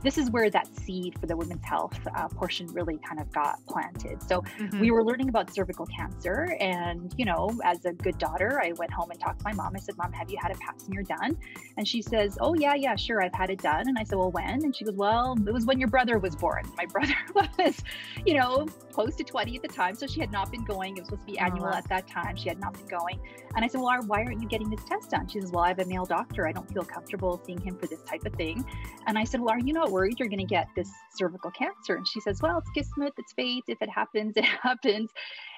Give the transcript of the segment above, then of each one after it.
this is where that seed for the women's health portion really kind of got planted. So Mm-hmm. we were learning about cervical cancer. And, you know, as a good daughter, I went home and talked to my mom. I said, Mom, have you had a pap smear done? And she says, oh, yeah, sure. I've had it done. And I said, well, when? And she goes, well, it was when your brother was born. My brother was, you know, close to 20 at the time. So she had not been going. It was supposed to be annual wow. at that time. She had not been going. And I said, well, why aren't you getting this test done? She says, well, I have a male doctor. I don't feel comfortable seeing him for this type of thing. And I said, well, are you not worried you're going to get this cervical cancer? And she says, well, it's kismet, it's fate. If it happens, it happens.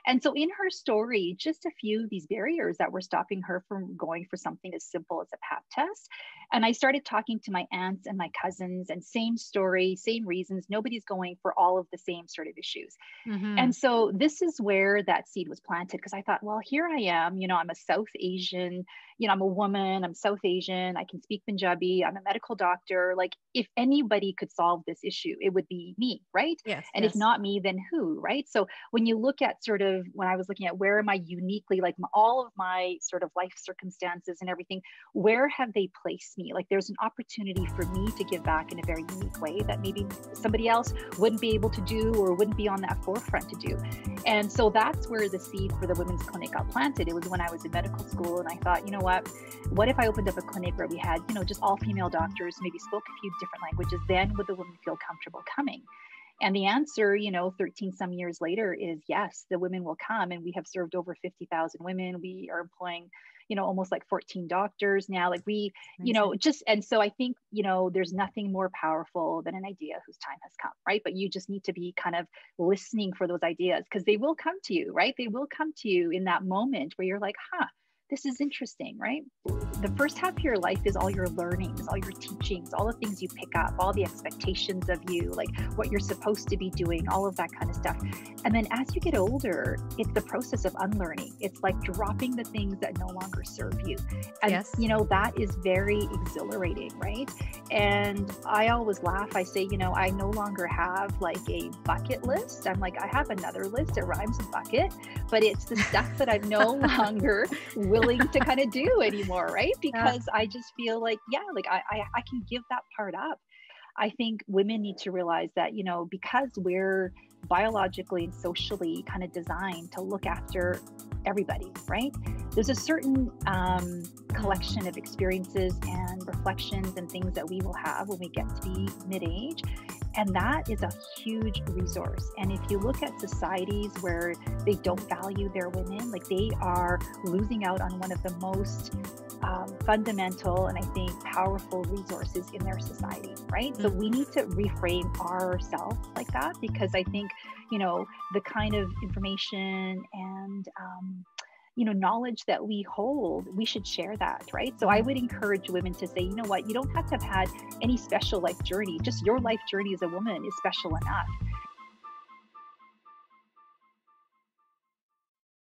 And so in her story, just a few of these barriers that were stopping her from going for something as simple as a pap test. And I started talking to my aunts and my cousins, and same story, same reasons. Nobody's going for all of the same sort of issues. Mm-hmm. And so this is where that seed was planted, because I thought, well, here I am, you know, I'm a South Asian, you know, I'm a woman, I'm South Asian, I can speak Punjabi, I'm a medical doctor. Like, if anybody could solve this issue, it would be me, right? Yes. And if not me, then who, right? So when you look at sort of, when I was looking at where am I uniquely, like all of my sort of life circumstances and everything, where have they placed me? Like, there's an opportunity for me to give back in a very unique way that maybe somebody else wouldn't be able to do or wouldn't be on that forefront to do. And so that's where the seed for the women's clinic got planted. It was when I was in medical school, and I thought, you know what if I opened up a clinic where we had, you know, just all female doctors, maybe spoke a few different languages, then would the women feel comfortable coming? And the answer, you know, 13 some years later is yes, the women will come. And we have served over 50,000 women. We are employing, you know, almost like 14 doctors now. Like we, you know, just, and so I think, you know, there's nothing more powerful than an idea whose time has come, right? But you just need to be kind of listening for those ideas, because they will come to you, right? They will come to you in that moment where you're like, this is interesting, right? The first half of your life is all your learnings, all your teachings, all the things you pick up, all the expectations of you, like what you're supposed to be doing, all of that kind of stuff. And then as you get older, it's the process of unlearning. It's like dropping the things that no longer serve you. And, you know, that is very exhilarating, right? And I always laugh. I say, you know, I no longer have like a bucket list. I'm like, I have another list. It rhymes with bucket, but it's the stuff that I'm no longer willing to kind of do anymore, right? Because I just feel like, I can give that part up. I think women need to realize that, you know, because we're biologically and socially kind of designed to look after everybody, right? There's a certain collection of experiences and reflections and things that we will have when we get to be mid-age. And that is a huge resource. And if you look at societies where they don't value their women, like they are losing out on one of the most fundamental and I think powerful resources in their society, right? So we need to reframe ourselves like that, because I think, you know, the kind of information and you know, knowledge that we hold, we should share that, right? So I would encourage women to say, you know what, you don't have to have had any special life journey. Just your life journey as a woman is special enough.